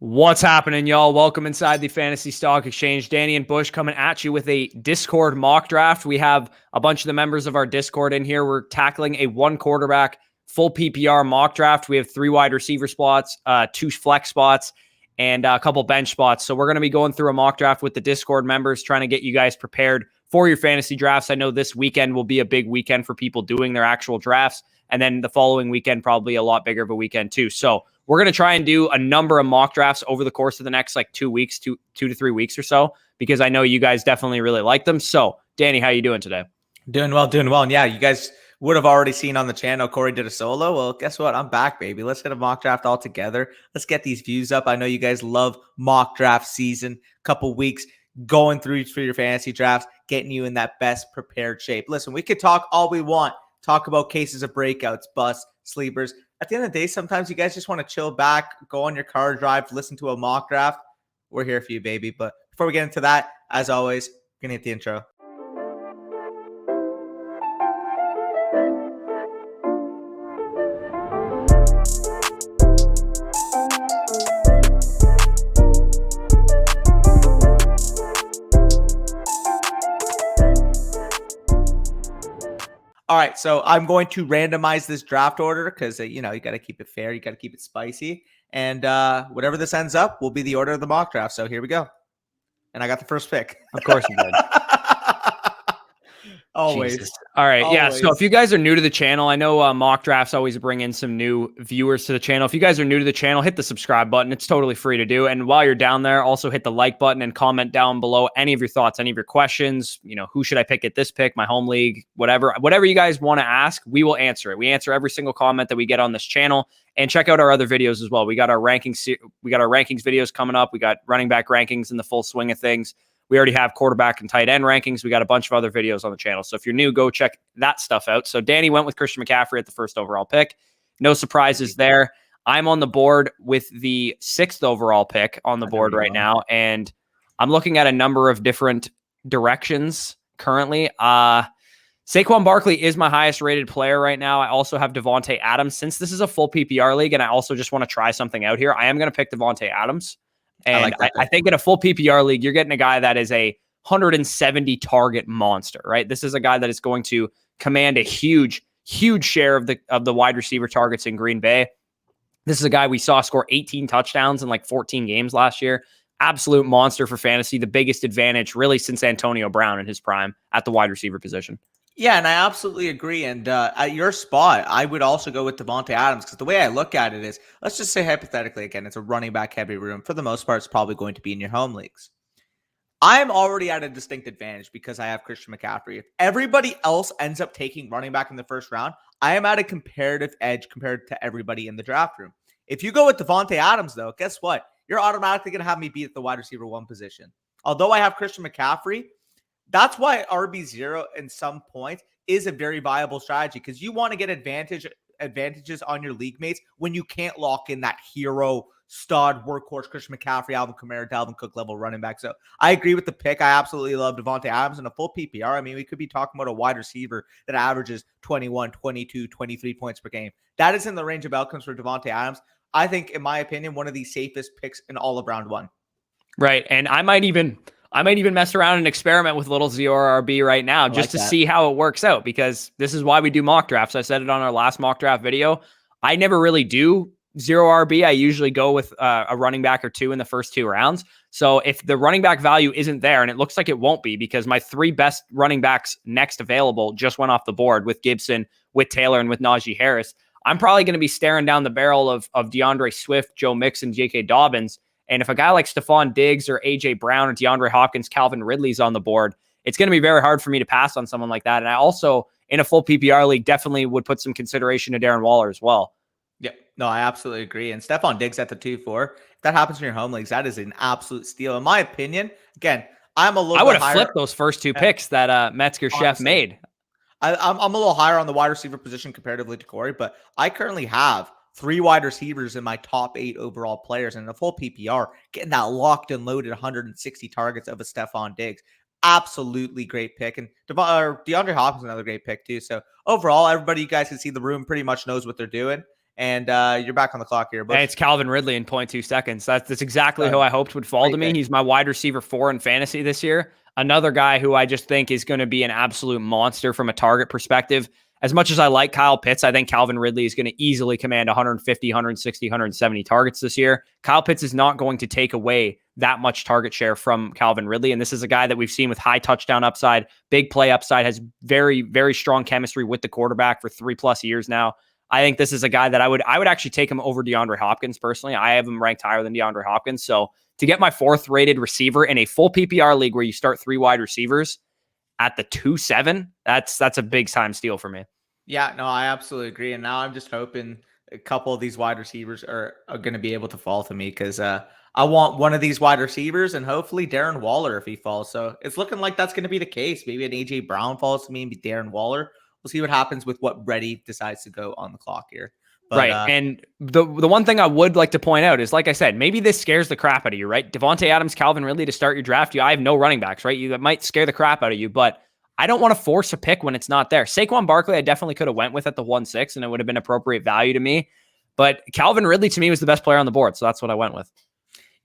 What's happening, y'all? Welcome inside the Fantasy Stock Exchange. Danny and Bush coming at you with a Discord mock draft. We have a bunch of the members of our Discord in here. We're tackling a one quarterback full PPR mock draft. We have 3 wide receiver spots, 2 flex spots, and a couple bench spots. So we're going to be going through a mock draft with the Discord members, trying to get you guys prepared for your fantasy drafts. I know this weekend will be a big weekend for people doing their actual drafts. And then the following weekend, probably a lot bigger of a weekend too. So we're going to try and do a number of mock drafts over the course of the next 2 weeks, two to 3 weeks or so, because I know you guys definitely really like them. So Danny, how you doing today? Doing well. And yeah, you guys would have already seen on the channel, Corey did a solo. Well, guess what? I'm back, baby. Let's hit a mock draft all together. Let's get these views up. I know you guys love mock draft season. Couple weeks going through for your fantasy drafts, getting you in that best prepared shape. Listen, we could talk all we want. Talk about cases of breakouts, busts, sleepers. At the end of the day, sometimes you guys just want to chill back, go on your car drive, listen to a mock draft. We're here for you, baby. But before we get into that, as always, we're going to hit the intro. All right, so I'm going to randomize this draft order because, you got to keep it fair. You got to keep it spicy. And whatever this ends up will be the order of the mock draft. So here we go. And I got the first pick. Of course you did. Always. Jesus. All right. Always. Yeah. So if you guys are new to the channel, I know mock drafts always bring in some new viewers to the channel. If you guys are new to the channel, hit the subscribe button. It's totally free to do. And while you're down there, also hit the like button and comment down below any of your thoughts, any of your questions. Who should I pick at this pick, my home league, whatever you guys want to ask, we will answer it. We answer every single comment that we get on this channel. And check out our other videos as well. We got our rankings videos coming up. We got running back rankings in the full swing of things. We already have quarterback and tight end rankings. We got a bunch of other videos on the channel. So if you're new, go check that stuff out. So Danny went with Christian McCaffrey at the first overall pick. No surprises there. I'm on the board with the 6th overall pick on the board right now. And I'm looking at a number of different directions currently. Saquon Barkley is my highest rated player right now. I also have Devontae Adams. Since this is a full PPR league and I also just want to try something out here, I am going to pick Devontae Adams. And I think in a full PPR league, you're getting a guy that is a 170 target monster, right? This is a guy that is going to command a huge share of the wide receiver targets in Green Bay. This is a guy we saw score 18 touchdowns in 14 games last year. Absolute monster for fantasy. The biggest advantage really since Antonio Brown in his prime at the wide receiver position. Yeah, and I absolutely agree. And at your spot, I would also go with Devontae Adams because the way I look at it is, let's just say hypothetically, again, it's a running back heavy room. For the most part, it's probably going to be in your home leagues. I'm already at a distinct advantage because I have Christian McCaffrey. If everybody else ends up taking running back in the first round, I am at a comparative edge compared to everybody in the draft room. If you go with Devontae Adams, though, guess what? You're automatically going to have me beat at the wide receiver 1 position. Although I have Christian McCaffrey, that's why RB0 in some points is a very viable strategy because you want to get advantages on your league mates when you can't lock in that hero, stud, workhorse, Christian McCaffrey, Alvin Kamara, Dalvin Cook level running back. So I agree with the pick. I absolutely love Devontae Adams in a full PPR. I mean, we could be talking about a wide receiver that averages 21, 22, 23 points per game. That is in the range of outcomes for Devontae Adams. I think, in my opinion, one of the safest picks in all of round 1. Right. And I might even mess around and experiment with little ZRB right now just to see how it works out, because this is why we do mock drafts. I said it on our last mock draft video. I never really do 0 RB. I usually go with a running back or 2 in the first 2 rounds. So if the running back value isn't there, and it looks like it won't be because my 3 best running backs next available just went off the board with Gibson, with Taylor, and with Najee Harris, I'm probably going to be staring down the barrel of DeAndre Swift, Joe Mixon, J.K. Dobbins. And if a guy like Stephon Diggs or A.J. Brown or DeAndre Hopkins, Calvin Ridley's on the board, it's going to be very hard for me to pass on someone like that. And I also, in a full PPR league, definitely would put some consideration to Darren Waller as well. Yeah, no, I absolutely agree. And Stephon Diggs at the 2-4, if that happens in your home leagues, that is an absolute steal. In my opinion, again, I would have flipped those first 2 picks that Metzger Chef made. I'm a little higher on the wide receiver position comparatively to Corey, but I currently have 3 wide receivers in my top 8 overall players, and in a full PPR, getting that locked and loaded 160 targets of a Stephon Diggs. Absolutely great pick. And DeAndre Hopkins, another great pick too. So overall, everybody, you guys can see the room pretty much knows what they're doing. And you're back on the clock here, Bush. And it's Calvin Ridley in 0.2 seconds. That's exactly Done. who I hoped would fall to me. Pick. He's my wide receiver 4 in fantasy this year. Another guy who I just think is going to be an absolute monster from a target perspective. As much as I like Kyle Pitts, I think Calvin Ridley is going to easily command 150, 160, 170 targets this year. Kyle Pitts is not going to take away that much target share from Calvin Ridley. And this is a guy that we've seen with high touchdown upside, big play upside, has very, very strong chemistry with the quarterback for 3+ years now. I think this is a guy that I would actually take him over DeAndre Hopkins personally. I have him ranked higher than DeAndre Hopkins. So to get my 4th rated receiver in a full PPR league where you start 3 wide receivers at the 2.7, that's a big time steal for me. Yeah, no, I absolutely agree. And now I'm just hoping a couple of these wide receivers are going to be able to fall to me, because I want one of these wide receivers and hopefully Darren Waller if he falls. So it's looking like that's going to be the case. Maybe an AJ Brown falls to me, maybe Darren Waller. We'll see what happens with what Brady decides to go on the clock here. But, right. And the one thing I would like to point out is, like I said, maybe this scares the crap out of you, right? Devontae Adams, Calvin Ridley to start your draft. I have no running backs, right? That might scare the crap out of you, but I don't want to force a pick when it's not there. Saquon Barkley, I definitely could have went with at the 1.6 and it would have been appropriate value to me. But Calvin Ridley to me was the best player on the board. So that's what I went with.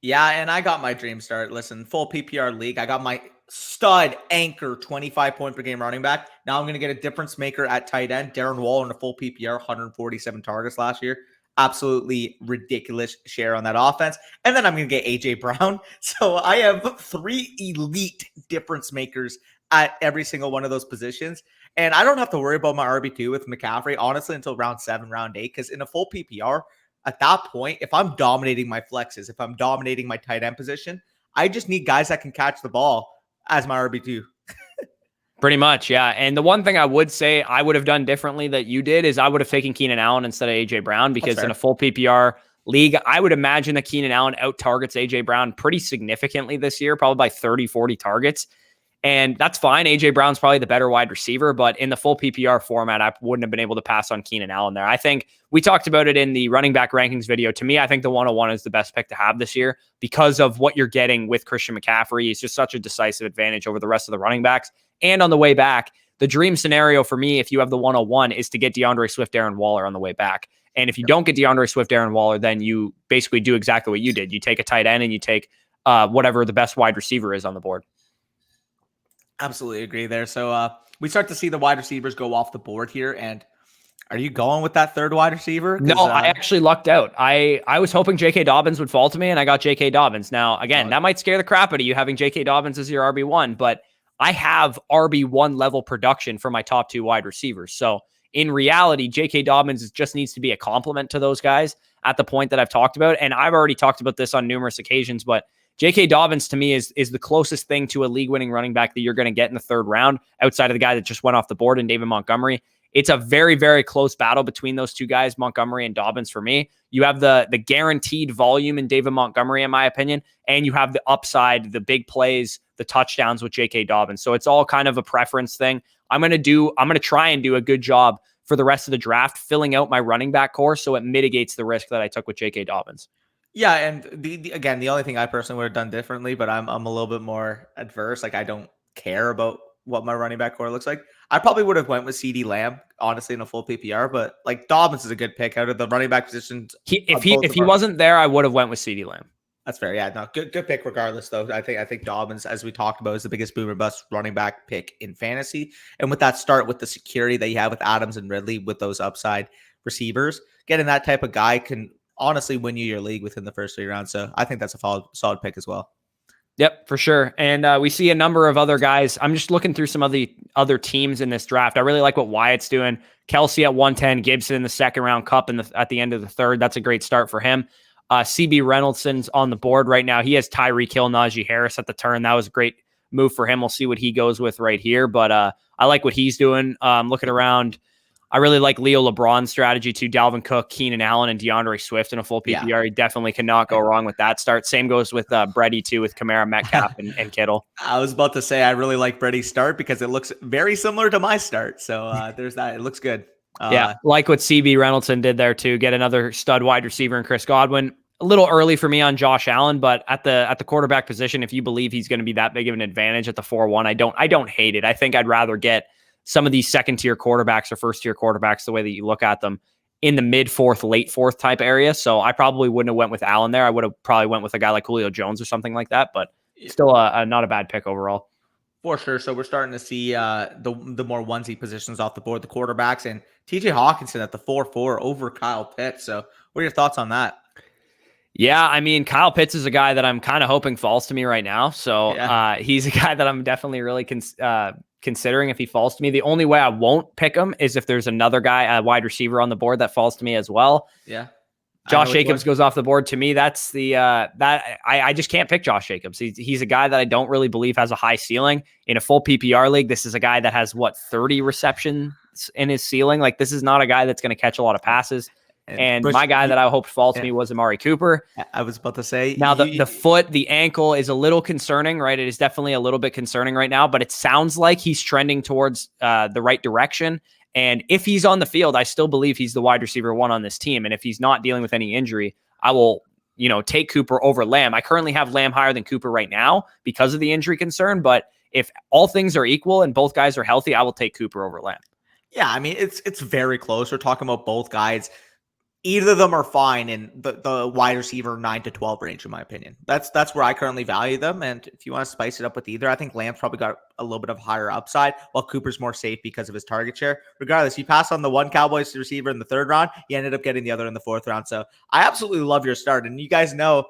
Yeah, and I got my dream start. Listen, full PPR league. I got my stud anchor 25 point per game running back. Now I'm going to get a difference maker at tight end. Darren Waller in a full PPR, 147 targets last year. Absolutely ridiculous share on that offense. And then I'm going to get AJ Brown. So I have 3 elite difference makers at every single one of those positions. And I don't have to worry about my RB2 with McCaffrey, honestly, until round 7, round 8, because in a full PPR, at that point, if I'm dominating my flexes, if I'm dominating my tight end position, I just need guys that can catch the ball as my RB2. Pretty much, yeah. And the one thing I would say I would have done differently that you did is I would have taken Keenan Allen instead of AJ Brown, because in a full PPR league, I would imagine that Keenan Allen out targets AJ Brown pretty significantly this year, probably by 30, 40 targets. And that's fine. AJ Brown's probably the better wide receiver, but in the full PPR format, I wouldn't have been able to pass on Keenan Allen there. I think we talked about it in the running back rankings video. To me, I think the 101 is the best pick to have this year because of what you're getting with Christian McCaffrey. He's just such a decisive advantage over the rest of the running backs. And on the way back, the dream scenario for me, if you have the 101, is to get DeAndre Swift, Darren Waller on the way back. And if you don't get DeAndre Swift, Darren Waller, then you basically do exactly what you did. You take a tight end and you take whatever the best wide receiver is on the board. Absolutely agree there. So we start to see the wide receivers go off the board here. And are you going with that 3rd wide receiver? No, I actually lucked out. I was hoping J.K. Dobbins would fall to me, and I got J.K. Dobbins. Now, again, that might scare the crap out of you having J.K. Dobbins as your RB1, but I have RB1 level production for my top 2 wide receivers. So in reality, J.K. Dobbins just needs to be a complement to those guys at the point that I've talked about. And I've already talked about this on numerous occasions, but J.K. Dobbins to me is the closest thing to a league-winning running back that you're going to get in the 3rd round outside of the guy that just went off the board in David Montgomery. It's a very, very close battle between those 2 guys, Montgomery and Dobbins for me. You have the guaranteed volume in David Montgomery, in my opinion, and you have the upside, the big plays, the touchdowns with J.K. Dobbins. So it's all kind of a preference thing. I'm going to try and do a good job for the rest of the draft, filling out my running back core so it mitigates the risk that I took with J.K. Dobbins. Yeah, and again, the only thing I personally would have done differently, but I'm a little bit more adverse. Like, I don't care about what my running back core looks like. I probably would have went with CeeDee Lamb, honestly, in a full PPR, but like Dobbins is a good pick out of the running back positions. If he wasn't there, I would have went with CeeDee Lamb. That's fair. Yeah, no, good pick regardless, though. I think Dobbins, as we talked about, is the biggest boomer bust running back pick in fantasy. And with that start, with the security that you have with Adams and Ridley, with those upside receivers, getting that type of guy can honestly win you your league within the first 3 rounds. So I think that's a solid pick as well. Yep, for sure. And we see a number of other guys. I'm just looking through some of the other teams in this draft. I really like what Wyatt's doing. Kelsey at 110, Gibson in the 2nd round, Cup at the end of the 3rd. That's a great start for him. CB Reynoldson's on the board right now. He has Tyreek Hill, Najee Harris at the turn. That was a great move for him. We'll see what he goes with right here. But I like what he's doing. Looking around, I really like Leo LeBron's strategy too. Dalvin Cook, Keenan Allen, and DeAndre Swift in a full PPR. Yeah. You definitely cannot go wrong with that start. Same goes with Brady too, with KAMARA, Metcalf, and Kittle. I was about to say I really like Brady's start because it looks very similar to my start. So there's that. It looks good. Yeah, like what CB Reynoldson did there too. Get another stud wide receiver in Chris Godwin. A little early for me on Josh Allen, but at the quarterback position, if you believe he's going to be that big of an advantage at the 4-1, I don't hate it. I think I'd rather get some of these 2nd-tier quarterbacks or 1st-tier quarterbacks, the way that you look at them, in the mid fourth, late fourth type area. So I probably wouldn't have went with Allen there. I would have probably went with a guy like Julio Jones or something like that, but still not a bad pick overall. For sure. So we're starting to see the more onesie positions off the board, the quarterbacks, and TJ Hawkinson at the 4-4 over Kyle Pitts. So what are your thoughts on that? Yeah, I mean, Kyle Pitts is a guy that I'm kind of hoping falls to me right now. So he's a guy that I'm definitely really considering if he falls to me. The only way I won't pick him is if there's another guy, a wide receiver on the board that falls to me as well. Yeah. Josh Jacobs goes off the board. To me, that's the I just can't pick Josh Jacobs. He's a guy that I don't really believe has a high ceiling. In a full PPR league, this is a guy that has 30 receptions in his ceiling. Like, this is not a guy that's going to catch a lot of passes. And my guy that I hoped fall to me was Amari Cooper. I was about to say. Now, the foot, the ankle is a little concerning, right? It is definitely a little bit concerning right now, but it sounds like he's trending towards the right direction. And if he's on the field, I still believe he's the wide receiver 1 on this team. And if he's not dealing with any injury, I will, take Cooper over Lamb. I currently have Lamb higher than Cooper right now because of the injury concern. But if all things are equal and both guys are healthy, I will take Cooper over Lamb. Yeah, I mean, it's very close. We're talking about both guys. Either of them are fine in the wide receiver 9 to 12 range, in my opinion. That's where I currently value them. And if you want to spice it up with either, I think Lamb's probably got a little bit of higher upside, while Cooper's more safe because of his target share. Regardless, you pass on the one Cowboys receiver in the 3rd round, you ended up getting the other in the 4th round. So I absolutely love your start. And you guys know,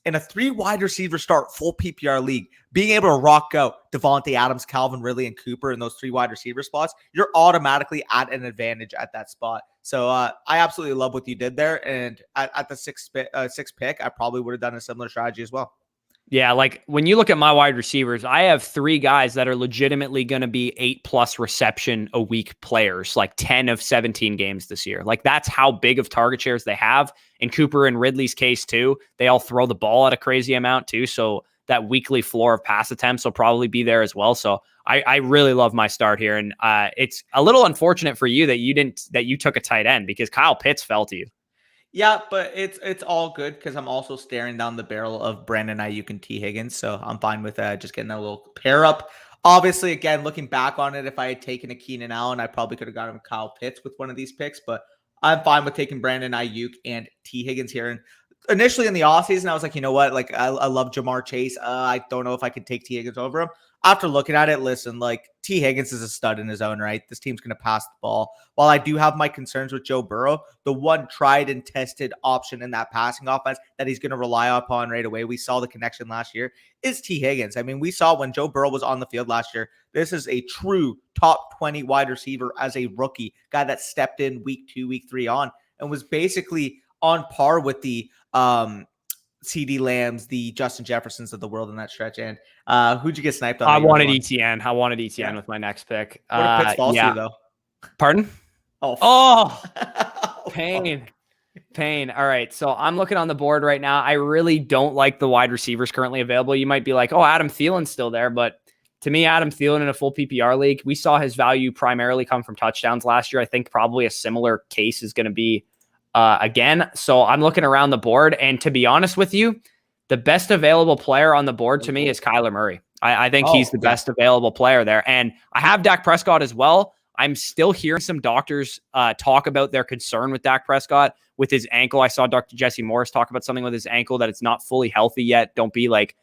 in a 3 wide receiver start, full PPR league, being able to rock out Devontae Adams, Calvin Ridley, and Cooper in those 3 wide receiver spots, you're automatically at an advantage at that spot. So I absolutely love what you did there. And at the 6th pick, I probably would have done a similar strategy as well. Yeah, like when you look at my wide receivers, I have 3 guys that are legitimately going to be 8+ reception a week players, like 10 of 17 games this year. Like, that's how big of target shares they have. In Cooper and Ridley's case too, they all throw the ball at a crazy amount too. So that weekly floor of pass attempts will probably be there as well. So I really love my start here. And it's a little unfortunate for you that you took a tight end, because Kyle Pitts fell to you. Yeah, but it's all good because I'm also staring down the barrel of Brandon Ayuk and T. Higgins, so I'm fine with just getting a little pair up. Obviously, again, looking back on it, if I had taken a Keenan Allen, I probably could have gotten Kyle Pitts with one of these picks, but I'm fine with taking Brandon Ayuk and T. Higgins here. And initially in the offseason, I was like, you know what? Like, I love Jamar Chase. I don't know if I could take T. Higgins over him. After looking at it, listen, like, T. Higgins is a stud in his own right. This team's going to pass the ball. While I do have my concerns with Joe Burrow, the one tried and tested option in that passing offense that he's going to rely upon right away, we saw the connection last year, is T. Higgins. I mean, we saw when Joe Burrow was on the field last year, this is a true top 20 wide receiver as a rookie, guy that stepped in week 2, week 3 on, and was basically on par with the CD Lambs, the Justin Jeffersons of the world in that stretch. And who'd you get sniped on? I wanted ETN. I wanted ETN with my next pick. What if Pitts falls to you, though? Pardon? Oh, pain. All right. So I'm looking on the board right now. I really don't like the wide receivers currently available. You might be like, oh, Adam Thielen's still there. But to me, Adam Thielen in a full PPR league, we saw his value primarily come from touchdowns last year. I think probably a similar case is going to be again. So I'm looking around the board, and to be honest with you, the best available player on the board to me is Kyler Murray. I think he's the best available player there. And I have Dak Prescott as well. I'm still hearing some doctors talk about their concern with Dak Prescott with his ankle. I saw Dr. Jesse Morris talk about something with his ankle, that it's not fully healthy yet. Don't be like,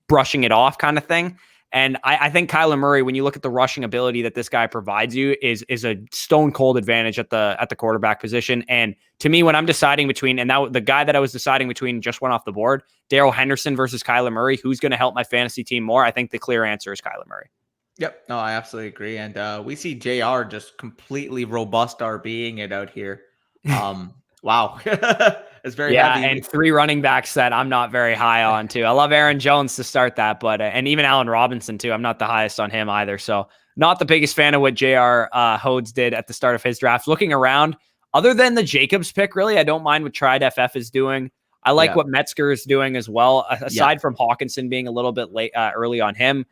brushing it off kind of thing. And I think Kyler Murray, when you look at the rushing ability that this guy provides you, is a stone cold advantage at the quarterback position. And to me, when I'm deciding between, and that the guy that I was deciding between just went off the board, Darrell Henderson versus Kyler Murray, who's going to help my fantasy team more? I think the clear answer is Kyler Murray. Yep. No, I absolutely agree. And we see JR just completely robust RBing it out here. Wow. It's very heavy. And 3 running backs that I'm not very high on too. I love Aaron Jones to start that, but and even Allen Robinson too. I'm not the highest on him either. So not the biggest fan of what J.R. Hodes did at the start of his draft. Looking around, other than the Jacobs pick, really, I don't mind what Tried FF is doing. I like what Metzger is doing as well. Aside from Hawkinson being a little bit late early on him,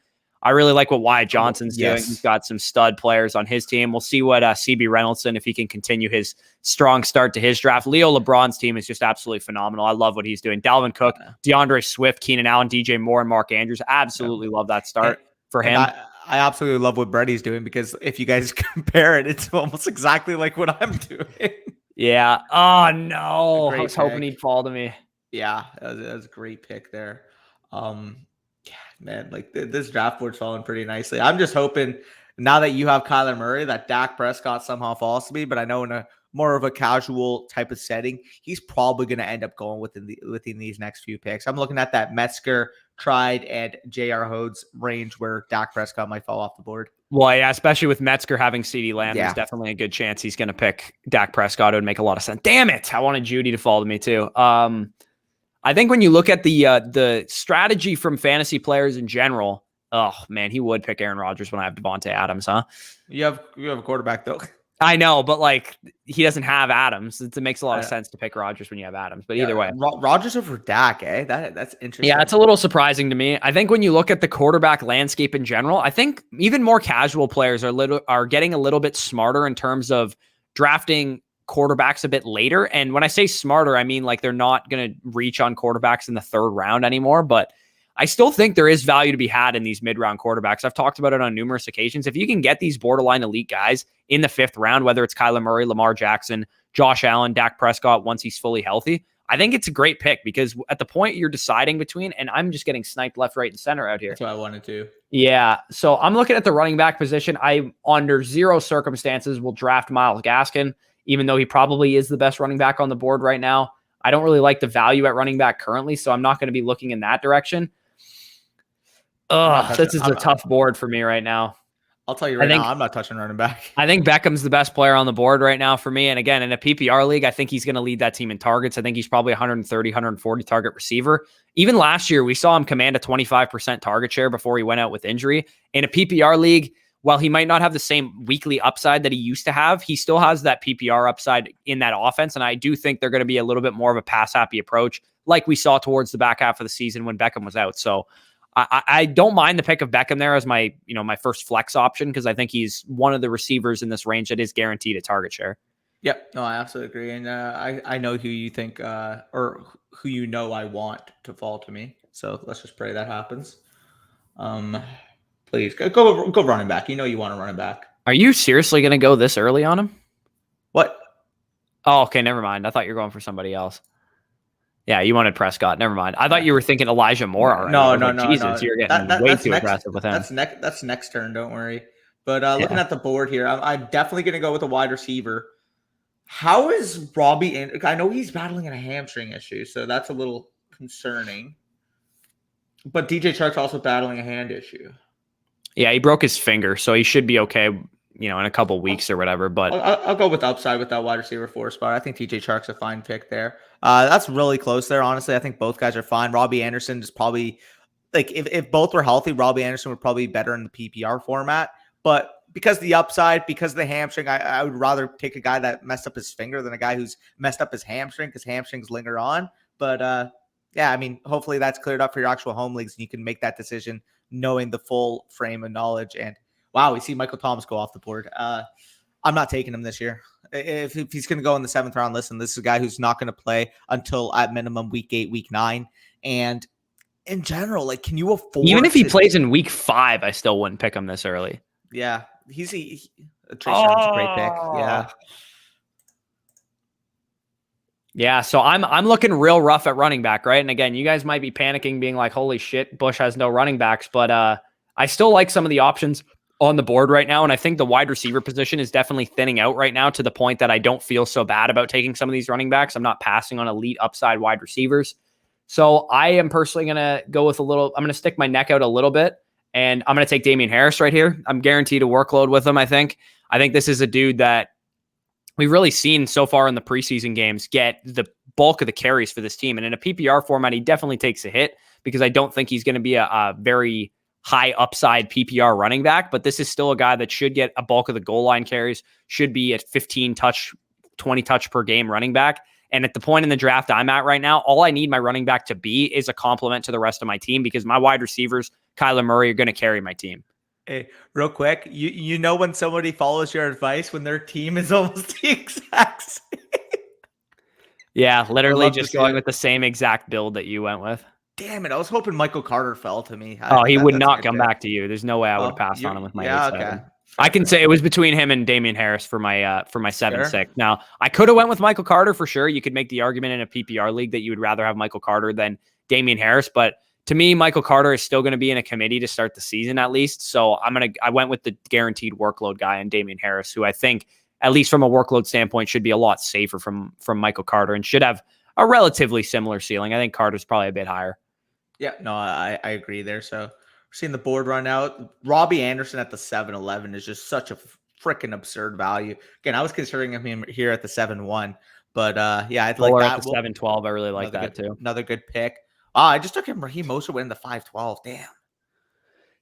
I really like what Wyatt Johnson's doing. He's got some stud players on his team. We'll see what CB Reynoldsson, if he can continue his strong start to his draft. Leo LeBron's team is just absolutely phenomenal. I love what he's doing. Dalvin Cook, DeAndre Swift, Keenan Allen, DJ Moore, and Mark Andrews. Absolutely love that start for him. I absolutely love what Brady's doing because if you guys compare it, it's almost exactly like what I'm doing. Yeah. Oh no. I Great was hoping pick. he'd fall to me. Yeah, that was a great pick there. Yeah, man, like this draft board's falling pretty nicely. I'm just hoping now that you have Kyler Murray that Dak Prescott somehow falls to me, but I know in a more of a casual type of setting, he's probably going to end up going within these next few picks. I'm looking at that Metzger, Tried, and J.R. Hodes range where Dak Prescott might fall off the board. Well, yeah, especially with Metzger having CeeDee Lamb, Yeah. there's definitely a good chance he's going to pick Dak Prescott. It would make a lot of sense. Damn it. I wanted Judy to fall to me too. I think when you look at the strategy from fantasy players in general, oh man, he would pick Aaron Rodgers when I have Devontae Adams, huh? You have a quarterback though. I know, but like he doesn't have Adams. It makes a lot of sense to pick Rodgers when you have Adams. But either way, Rodgers over Dak, eh? That's interesting. Yeah, it's a little surprising to me. I think when you look at the quarterback landscape in general, I think even more casual players are getting a little bit smarter in terms of drafting quarterbacks a bit later. And when I say smarter, I mean like they're not going to reach on quarterbacks in the third round anymore. But I still think there is value to be had in these mid-round quarterbacks. I've talked about it on numerous occasions. If you can get these borderline elite guys in the fifth round, whether it's Kyler Murray, Lamar Jackson, Josh Allen, Dak Prescott, once he's fully healthy, I think it's a great pick because at the point you're deciding between, and I'm just getting sniped left, right, and center out here. That's what I wanted to. Yeah. So I'm looking at the running back position. I, under zero circumstances, will draft Myles Gaskin, even though he probably is the best running back on the board right now. I don't really like the value at running back currently, so I'm not going to be looking in that direction. This is a tough board for me right now. I'll tell you right now, I'm not touching running back. I think Beckham's the best player on the board right now for me. And again, in a PPR league, I think he's going to lead that team in targets. I think he's probably 130, 140 target receiver. Even last year, we saw him command a 25% target share before he went out with injury. In a PPR league, while he might not have the same weekly upside that he used to have, he still has that PPR upside in that offense. And I do think they're going to be a little bit more of a pass-happy approach like we saw towards the back half of the season when Beckham was out. So I don't mind the pick of Beckham there as my first flex option because I think he's one of the receivers in this range that is guaranteed a target share. Yep, no, I absolutely agree, and I know who you think or who I want to fall to me. So let's just pray that happens. Please go running back. You know you want to run it back. Are you seriously going to go this early on him? What? Oh, okay, never mind. I thought you were going for somebody else. Yeah, you wanted Prescott. Never mind. I thought you were thinking Elijah Moore already. No. Jesus, you're getting way too aggressive with him. That's next turn. Don't worry. But looking at the board here, I'm definitely going to go with a wide receiver. How is Robbie? I know he's battling a hamstring issue, so that's a little concerning. But DJ Chark's also battling a hand issue. Yeah, he broke his finger, so he should be okay. In a couple weeks or whatever. But I'll go with upside with that wide receiver 4 spot. I think TJ Chark's a fine pick there. That's really close there. Honestly, I think both guys are fine. Robbie Anderson is probably like if both were healthy, Robbie Anderson would probably be better in the PPR format. But because the upside, because of the hamstring, I would rather take a guy that messed up his finger than a guy who's messed up his hamstring because hamstrings linger on. But yeah, I mean, hopefully that's cleared up for your actual home leagues and you can make that decision knowing the full frame of knowledge. And wow, we see Michael Thomas go off the board. I'm not taking him this year. If he's going to go in the 7th round, listen, this is a guy who's not going to play until at minimum week 8, week 9. And in general, like, can you afford? Even if he plays in week 5, I still wouldn't pick him this early. Yeah, Trey Sermon's a great pick. Yeah. Yeah, so I'm looking real rough at running back, right? And again, you guys might be panicking, being like, "Holy shit, Bush has no running backs," but I still like some of the options on the board right now. And I think the wide receiver position is definitely thinning out right now to the point that I don't feel so bad about taking some of these running backs. I'm not passing on elite upside wide receivers. So I am personally going to go with I'm going to stick my neck out a little bit and I'm going to take Damian Harris right here. I'm guaranteed a workload with him. I think this is a dude that we've really seen so far in the preseason games get the bulk of the carries for this team. And in a PPR format, he definitely takes a hit because I don't think he's going to be a very high upside PPR running back, but this is still a guy that should get a bulk of the goal line carries, should be at 15 touch, 20 touch per game running back. And at the point in the draft I'm at right now, all I need my running back to be is a complement to the rest of my team because my wide receivers, Kyler Murray, are going to carry my team. Hey, real quick, you know when somebody follows your advice when their team is almost the exact same. Yeah, literally just going with the same exact build that you went with. Damn it! I was hoping Michael Carter fell to me. Oh, he would That's a not good come pick. back to you. There's no way I would have Oh, passed on you him with my yeah, okay. 8-7. I Fair, can fair. say it was between him and Damian Harris for my Sure. 7-6. Now, I could have went with Michael Carter for sure. You could make the argument in a PPR league that you would rather have Michael Carter than Damian Harris, but to me, Michael Carter is still going to be in a committee to start the season at least. So I went with the guaranteed workload guy and Damian Harris, who I think, at least from a workload standpoint, should be a lot safer from Michael Carter and should have a relatively similar ceiling. I think Carter's probably a bit higher. Yeah, no, I agree there. So we're seeing the board run out. Robbie Anderson at the 7-11 is just such a freaking absurd value. Again, I was considering him here at the 7-1, but yeah, I'd like Or that. at the 7-12, I really like that too. Another good pick. I just took him. Raheem Mostert went in the 5-12. Damn.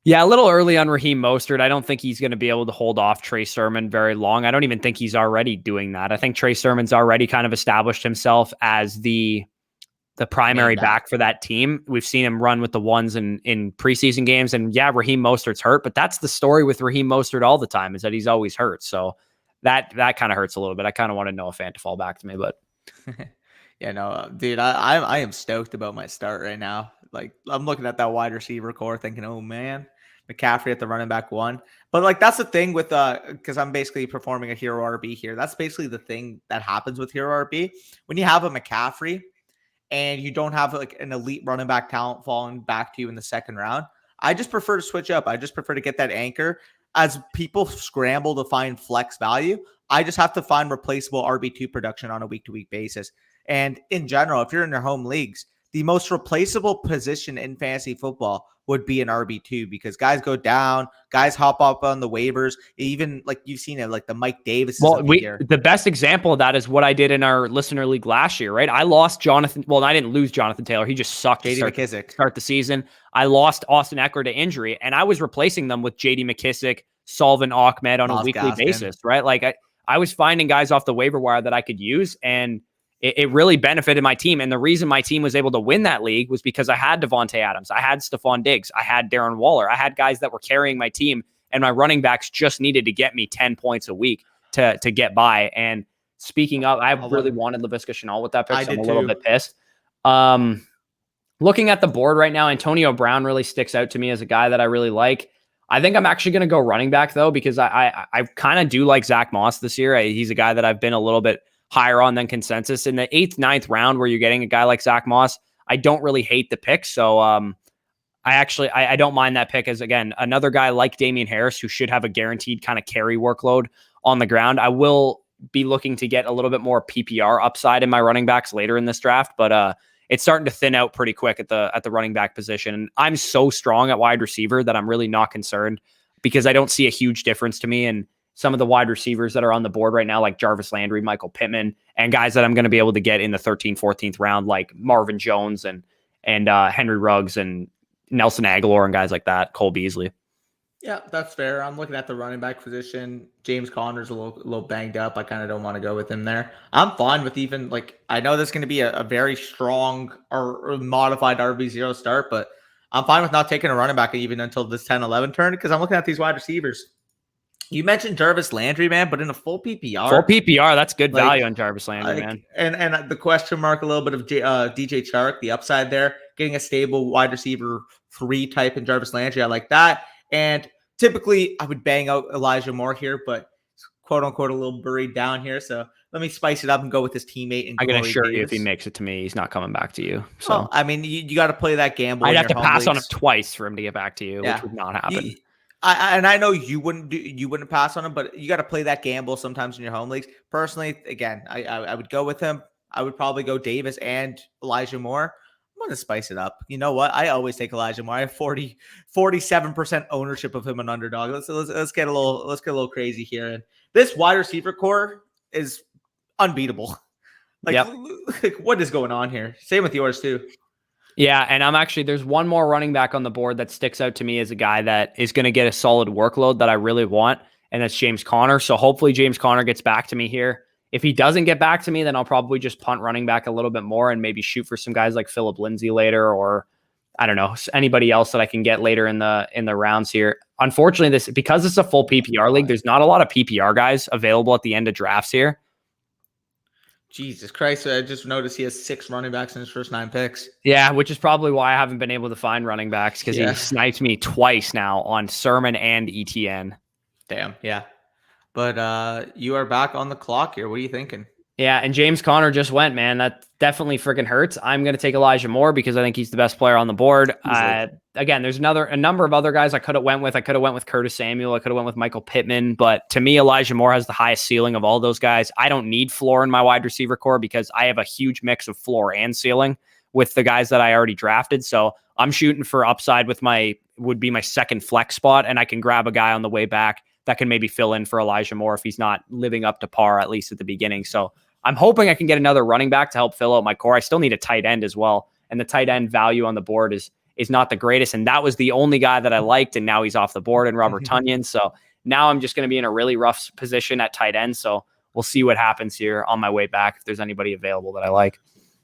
Yeah, a little early on Raheem Mostert. I don't think he's going to be able to hold off Trey Sermon very long. I don't even think he's already doing that. I think Trey Sermon's already kind of established himself as the primary back for that team. We've seen him run with the ones in preseason games. And yeah, Raheem Mostert's hurt, but that's the story with Raheem Mostert all the time, is that he's always hurt. So that kind of hurts a little bit. I kind of want to know a fan to fall back to me, but yeah, no, dude, I am stoked about my start right now. Like, I'm looking at that wide receiver core thinking, oh man, McCaffrey at the running back 1. But like, that's the thing with because I'm basically performing a hero RB here. That's basically the thing that happens with hero RB. When you have a McCaffrey and you don't have like an elite running back talent falling back to you in the second round, I just prefer to switch up. I just prefer to get that anchor. As people scramble to find flex value, I just have to find replaceable RB2 production on a week-to-week basis. And in general, if you're in your home leagues, the most replaceable position in fantasy football would be an RB2 because guys go down, guys hop up on the waivers. Even like you've seen it, like the Mike Davis. Well, the best example of that is what I did in our listener league last year, right? I lost Jonathan. Well, I didn't lose Jonathan Taylor. He just sucked JD to McKissick. Start the season. I lost Austin Eckler to injury, and I was replacing them with JD McKissick, Sullivan Ahmed on a weekly basis, right? Like I was finding guys off the waiver wire that I could use, and it really benefited my team. And the reason my team was able to win that league was because I had Devontae Adams, I had Stephon Diggs, I had Darren Waller, I had guys that were carrying my team, and my running backs just needed to get me 10 points a week to get by. And speaking of, I really wanted Laviska Shenault with that pick, so I'm a little bit pissed. Looking at the board right now, Antonio Brown really sticks out to me as a guy that I really like. I think I'm actually going to go running back though, because I kind of do like Zach Moss this year. He's a guy that I've been a little bit higher on than consensus. In the 8th, 9th round where you're getting a guy like Zach Moss, I don't really hate the pick. So I don't mind that pick as, again, another guy like Damian Harris who should have a guaranteed kind of carry workload on the ground. I will be looking to get a little bit more PPR upside in my running backs later in this draft, but it's starting to thin out pretty quick at the running back position. And I'm so strong at wide receiver that I'm really not concerned because I don't see a huge difference to me. And some of the wide receivers that are on the board right now, like Jarvis Landry, Michael Pittman, and guys that I'm going to be able to get in the 13th, 14th round, like Marvin Jones and Henry Ruggs and Nelson Aguilar and guys like that, Cole Beasley. Yeah, that's fair. I'm looking at the running back position. James Conner's a little banged up. I kind of don't want to go with him there. I'm fine with even, like, I know there's going to be a very strong or modified RB0 start, but I'm fine with not taking a running back even until this 10-11 turn because I'm looking at these wide receivers. You mentioned Jarvis Landry, man, but in a full PPR. Full PPR, that's good value on Jarvis Landry, man. And the question mark, a little bit of DJ Chark, the upside there, getting a stable wide receiver 3 type in Jarvis Landry. I like that. And typically, I would bang out Elijah Moore here, but quote unquote a little buried down here. So let me spice it up and go with his teammate. And I can assure you, if he makes it to me, he's not coming back to you. So well, I mean, you got to play that gamble. I'd have to pass on him twice for him to get back to you, which would not happen. I know you wouldn't pass on him, but you got to play that gamble sometimes in your home leagues. Personally, again, I would go with him. I would probably go Davis and Elijah Moore. I'm going to spice it up. You know what? I always take Elijah Moore. I have 47% ownership of him on Underdog. Let's get a little crazy here. And this wide receiver core is unbeatable. Like what is going on here? Same with yours too. Yeah, and there's one more running back on the board that sticks out to me as a guy that is going to get a solid workload that I really want, and that's James Conner. So hopefully James Conner gets back to me here. If he doesn't get back to me, then I'll probably just punt running back a little bit more and maybe shoot for some guys like Phillip Lindsay later, or I don't know, anybody else that I can get later in the rounds here. Unfortunately, because it's a full PPR league, there's not a lot of PPR guys available at the end of drafts here. Jesus Christ. I just noticed he has 6 running backs in his first 9 picks. Yeah, which is probably why I haven't been able to find running backs, because Yeah. he sniped me twice now on Sermon and ETN. Damn. Yeah. But you are back on the clock here. What are you thinking? Yeah, and James Conner just went, man. That definitely freaking hurts. I'm going to take Elijah Moore because I think he's the best player on the board. Again, there's a number of other guys I could have went with. I could have went with Curtis Samuel. I could have went with Michael Pittman. But to me, Elijah Moore has the highest ceiling of all those guys. I don't need floor in my wide receiver core because I have a huge mix of floor and ceiling with the guys that I already drafted. So I'm shooting for upside with would be my second flex spot, and I can grab a guy on the way back that can maybe fill in for Elijah Moore if he's not living up to par, at least at the beginning. So I'm hoping I can get another running back to help fill out my core. I still need a tight end as well. And the tight end value on the board is not the greatest. And that was the only guy that I liked. And now he's off the board, and Robert Tonyan. So now I'm just going to be in a really rough position at tight end. So we'll see what happens here on my way back, if there's anybody available that I like.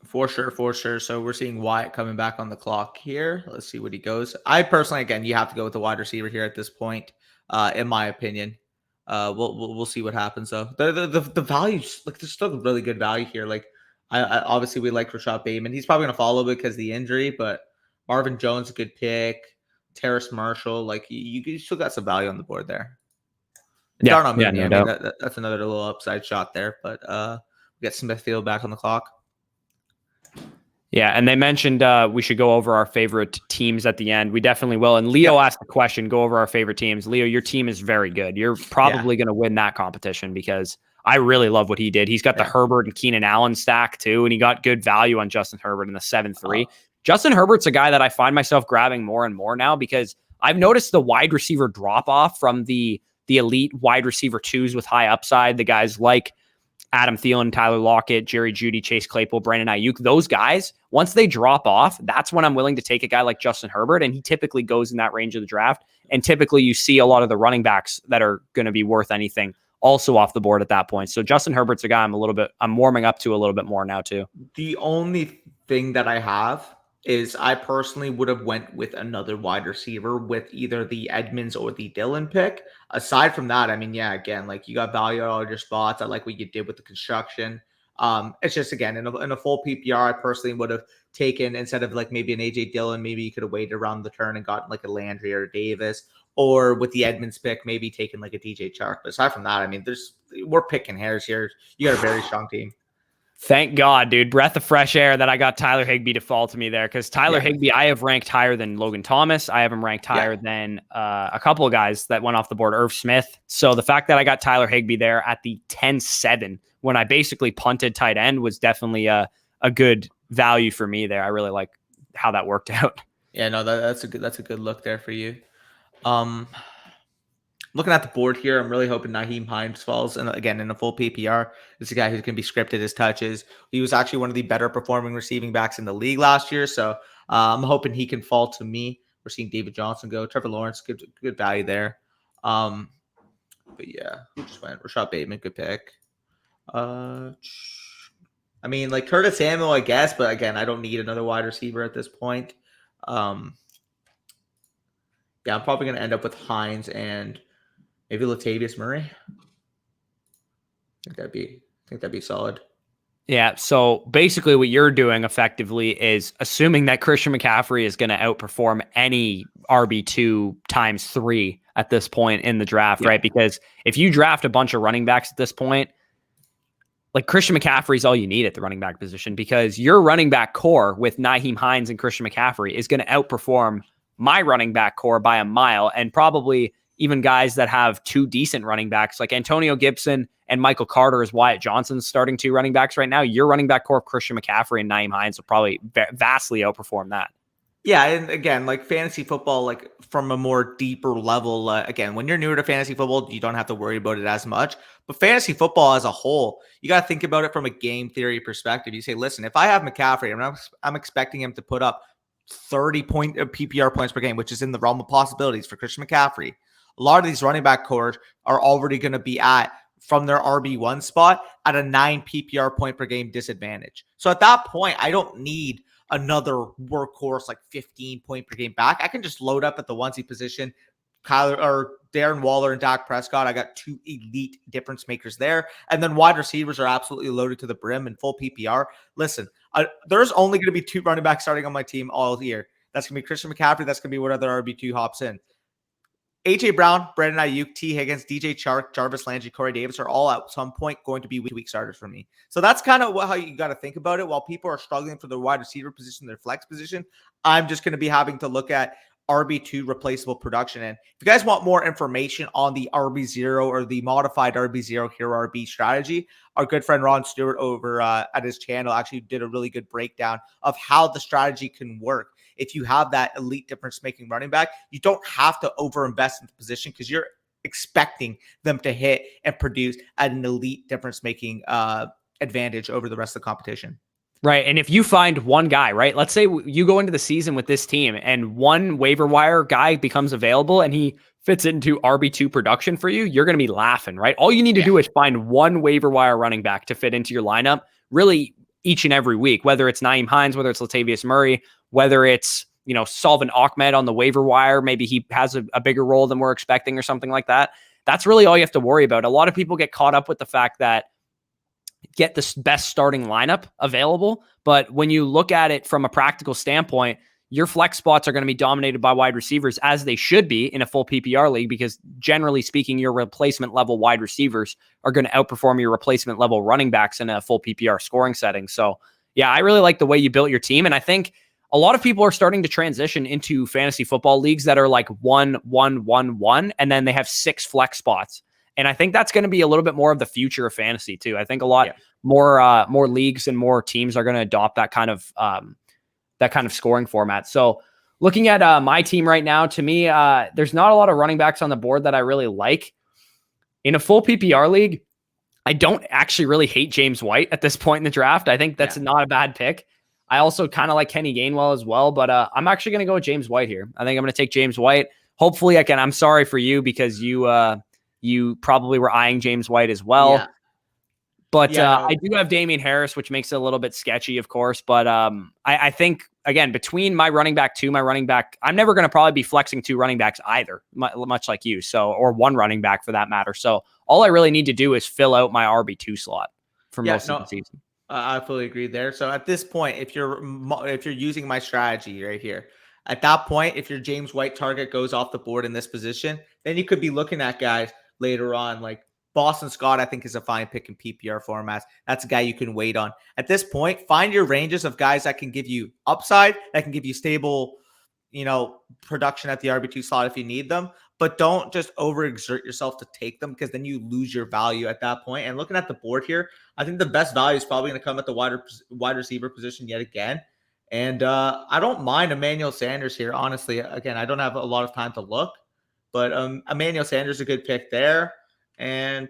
For sure, for sure. So we're seeing Wyatt coming back on the clock here. Let's see what he goes. I personally, again, you have to go with the wide receiver here at this point, in my opinion. We'll see what happens though. The values, like, there's still really good value here. Like, I obviously we like Rashad Bateman. He's probably gonna follow because of the injury, but Marvin Jones a good pick. Terrace Marshall, like you still got some value on the board there. Yeah, No I mean, that's another little upside shot there. But we got Smithfield back on the clock. Yeah, and they mentioned we should go over our favorite teams at the end. We definitely will. And Leo asked the question, go over our favorite teams. Leo, your team is very good. You're probably going to win that competition because I really love what he did. He's got the Herbert and Keenan Allen stack too, and he got good value on Justin Herbert in the 7-3. Justin Herbert's a guy that I find myself grabbing more and more now because I've noticed the wide receiver drop-off from the elite wide receiver twos with high upside, the guys like Adam Thielen, Tyler Lockett, Jerry Jeudy, Chase Claypool, Brandon Ayuk, those guys, once they drop off, that's when I'm willing to take a guy like Justin Herbert, and he typically goes in that range of the draft. And typically you see a lot of the running backs that are going to be worth anything also off the board at that point. So Justin Herbert's a guy I'm warming up to a little bit more now too. The only thing that I have is I personally would have went with another wide receiver with either the Edmonds or the Dillon pick. Aside from that, I mean, yeah, again, like you got value at all your spots. I like what you did with the construction. It's just, again, in a full PPR, I personally would have taken, instead of like maybe an AJ Dillon, maybe you could have waited around the turn and gotten like a Landry or a Davis, or with the Edmonds pick, maybe taken like a DJ Chark. But aside from that, I mean, we're picking hairs here. You got a very strong team. Thank God, dude. Breath of fresh air that I got Tyler Higbee to fall to me there, because Tyler Higbee, I have ranked higher than Logan Thomas. I have him ranked higher than a couple of guys that went off the board, Irv Smith. So the fact that I got Tyler Higbee there at the 10-7 when I basically punted tight end was definitely a good value for me there. I really like how that worked out. Yeah, no, that's a good look there for you. Looking at the board here, I'm really hoping Nyheim Hines falls. And again, in a full PPR, this is a guy who's going to be scripted his touches. He was actually one of the better performing receiving backs in the league last year. So I'm hoping he can fall to me. We're seeing David Johnson go. Trevor Lawrence, good value there. But yeah, just went Rashad Bateman, good pick. I mean, like Curtis Samuel, I guess. But again, I don't need another wide receiver at this point. Yeah, I'm probably going to end up with Hines and maybe Latavius Murray. I think that'd be solid. Yeah. So basically what you're doing effectively is assuming that Christian McCaffrey is going to outperform any RB2 times 3 at this point in the draft, right? Because if you draft a bunch of running backs at this point, like Christian McCaffrey is all you need at the running back position, because your running back core with Nyheim Hines and Christian McCaffrey is going to outperform my running back core by a mile, and probably even guys that have 2 decent running backs like Antonio Gibson and Michael Carter as Wyatt Johnson's starting 2 running backs right now. Your running back core of Christian McCaffrey and Nyheim Hines will probably vastly outperform that. Yeah, and again, like fantasy football, like from a more deeper level, again, when you're newer to fantasy football, you don't have to worry about it as much. But fantasy football as a whole, you got to think about it from a game theory perspective. You say, listen, if I have McCaffrey, I'm expecting him to put up 30 PPR points per game, which is in the realm of possibilities for Christian McCaffrey. A lot of these running back cores are already going to be from their RB1 spot at a 9 PPR point per game disadvantage. So at that point, I don't need another workhorse like 15 point per game back. I can just load up at the onesie position, Kyler or Darren Waller and Dak Prescott. I got two elite difference makers there. And then wide receivers are absolutely loaded to the brim in full PPR. Listen, there's only going to be 2 running backs starting on my team all year. That's going to be Christian McCaffrey. That's going to be what other RB2 hops in. AJ Brown, Brandon Ayuk, T. Higgins, DJ Chark, Jarvis Landry, Corey Davis are all at some point going to be week starters for me. So that's kind of how you got to think about it. While people are struggling for their wide receiver position, their flex position, I'm just going to be having to look at RB2 replaceable production. And if you guys want more information on the RB0 or the modified RB0 hero RB strategy, our good friend Ron Stewart over at his channel actually did a really good breakdown of how the strategy can work. If you have that elite difference-making running back, you don't have to overinvest in the position because you're expecting them to hit and produce at an elite difference-making advantage over the rest of the competition. Right. And if you find one guy, right, let's say you go into the season with this team and one waiver wire guy becomes available and he fits into RB2 production for you, you're going to be laughing, right? All you need to do is find one waiver wire running back to fit into your lineup really each and every week, whether it's Nyheim Hines, whether it's Latavius Murray, whether it's, Salvin Ahmed on the waiver wire. Maybe he has a bigger role than we're expecting or something like that. That's really all you have to worry about. A lot of people get caught up with the fact that get the best starting lineup available. But when you look at it from a practical standpoint, your flex spots are going to be dominated by wide receivers, as they should be in a full PPR league, because generally speaking, your replacement level wide receivers are going to outperform your replacement level running backs in a full PPR scoring setting. So yeah, I really like the way you built your team. And I think a lot of people are starting to transition into fantasy football leagues that are like 1-1-1-1, and then they have 6 flex spots. And I think that's going to be a little bit more of the future of fantasy too. I think a lot more leagues and more teams are going to adopt that kind of scoring format. So looking at my team right now, to me, there's not a lot of running backs on the board that I really like. In a full PPR league, I don't actually really hate James White at this point in the draft. I think that's not a bad pick. I also kind of like Kenny Gainwell as well, but I'm actually going to go with James White here. I think I'm going to take James White. Hopefully, I'm sorry for you because you probably were eyeing James White as well. Yeah. But I do have Damian Harris, which makes it a little bit sketchy, of course. But I think, again, between my running back, I'm never going to probably be flexing 2 running backs either, much like you. So, or 1 running back for that matter. So all I really need to do is fill out my RB2 slot for most of the season. I fully agree there. So at this point, if you're using my strategy right here, at that point, if your James White target goes off the board in this position, then you could be looking at guys later on like Boston Scott. I think is a fine pick in PPR formats. That's a guy you can wait on. At this point, find your ranges of guys that can give you upside, that can give you stable, production at the RB2 slot if you need them. But don't just overexert yourself to take them, because then you lose your value at that point. And looking at the board here, I think the best value is probably going to come at the wide receiver position yet again. And I don't mind Emmanuel Sanders here, honestly. Again, I don't have a lot of time to look, but Emmanuel Sanders is a good pick there. And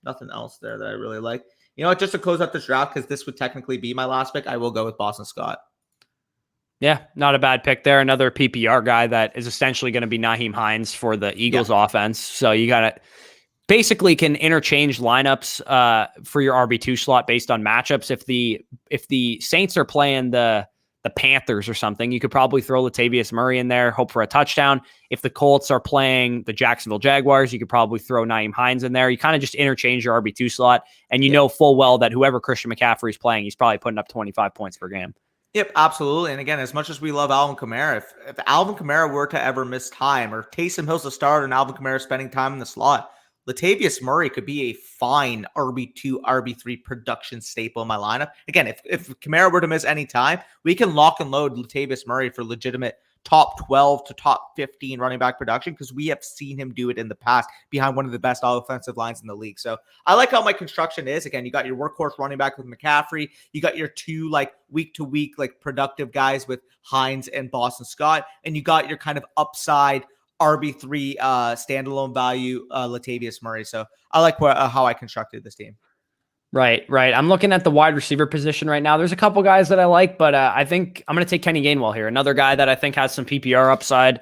nothing else there that I really like. Just to close out this draft, because this would technically be my last pick, I will go with Boston Scott. Yeah, not a bad pick there. Another PPR guy that is essentially going to be Nyheim Hines for the Eagles offense. So you got to basically can interchange lineups for your RB2 slot based on matchups. If the Saints are playing the Panthers or something, you could probably throw Latavius Murray in there, hope for a touchdown. If the Colts are playing the Jacksonville Jaguars, you could probably throw Nyheim Hines in there. You kind of just interchange your RB2 slot, and you know full well that whoever Christian McCaffrey is playing, he's probably putting up 25 points per game. Yep, absolutely. And again, as much as we love Alvin Kamara, if Alvin Kamara were to ever miss time, or Taysom Hill's the starter and Alvin Kamara spending time in the slot, Latavius Murray could be a fine RB2, RB3 production staple in my lineup. Again, if Kamara were to miss any time, we can lock and load Latavius Murray for legitimate top 12 to top 15 running back production, because we have seen him do it in the past behind one of the best offensive lines in the league. So I like how my construction is. Again, you got your workhorse running back with McCaffrey. You got your 2 week to week productive guys with Hines and Boston Scott, and you got your kind of upside RB3 standalone value Latavius Murray. So I like how I constructed this team. Right. I'm looking at the wide receiver position right now. There's a couple guys that I like, but I think I'm going to take Kenny Gainwell here. Another guy that I think has some PPR upside.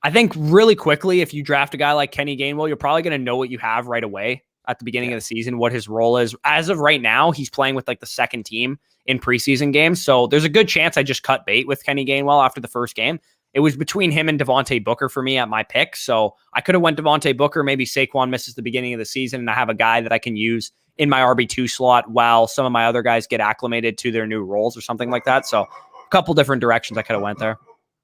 I think really quickly, if you draft a guy like Kenny Gainwell, you're probably going to know what you have right away at the beginning of the season, what his role is. As of right now, he's playing with the second team in preseason games. So there's a good chance I just cut bait with Kenny Gainwell after the first game. it was between him and Devontae Booker for me at my pick. So I could have went Devontae Booker. Maybe Saquon misses the beginning of the season, and I have a guy that I can use in my RB2 slot while some of my other guys get acclimated to their new roles or something like that. So a couple different directions I could have went there.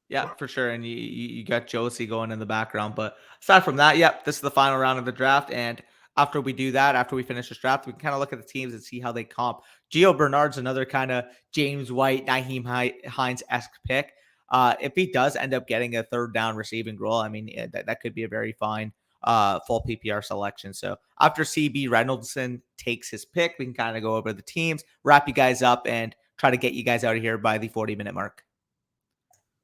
Yeah, for sure. And you got Josie going in the background. But aside from that, yep, this is the final round of the draft. And after we do that, after we finish this draft, we can kind of look at the teams and see how they comp. Gio Bernard's another kind of James White, Naheem Hines-esque pick. If he does end up getting a third down receiving role, I mean, that could be a very fine full PPR selection. So after CB Reynoldson takes his pick, we can kind of go over the teams, wrap you guys up, and try to get you guys out of here by the 40-minute mark.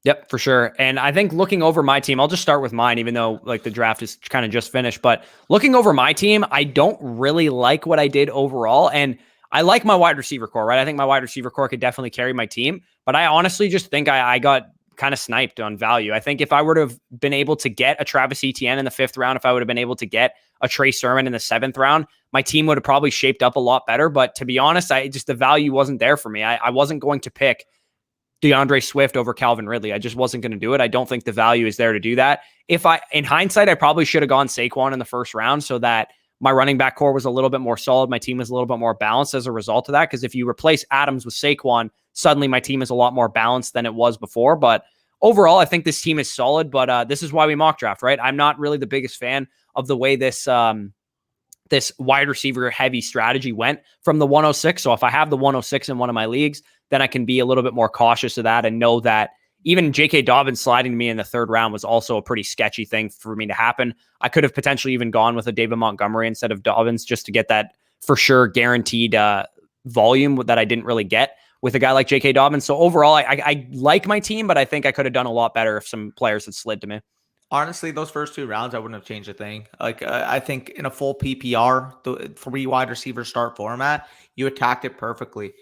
Yep, for sure. And I think looking over my team, I'll just start with mine, even though like the draft is kind of just finished. But looking over my team, I don't really like what I did overall. And I like my wide receiver core, right? I think my wide receiver core could definitely carry my team. But I honestly just think I got kind of sniped on value. I think if I would have been able to get a Travis Etienne in the 5th round, if I would have been able to get a Trey Sermon in the 7th round, my team would have probably shaped up a lot better. But to be honest, the value wasn't there for me. I wasn't going to pick DeAndre Swift over Calvin Ridley. I just wasn't going to do it. I don't think the value is there to do that. In hindsight, I probably should have gone Saquon in the 1st round so that my running back core was a little bit more solid. My team was a little bit more balanced as a result of that. Because if you replace Adams with Saquon, suddenly my team is a lot more balanced than it was before. But overall, I think this team is solid. But this is why we mock draft, right? I'm not really the biggest fan of the way this wide receiver heavy strategy went from the 106. So if I have the 106 in one of my leagues, then I can be a little bit more cautious of that and know that even J.K. Dobbins sliding to me in the 3rd round was also a pretty sketchy thing for me to happen. I could have potentially even gone with a David Montgomery instead of Dobbins just to get that for sure guaranteed volume that I didn't really get with a guy like J.K. Dobbins. So overall, I like my team, but I think I could have done a lot better if some players had slid to me. Honestly, those first 2 rounds, I wouldn't have changed a thing. Like, I think in a full PPR, the 3 wide receiver start format, you attacked it perfectly.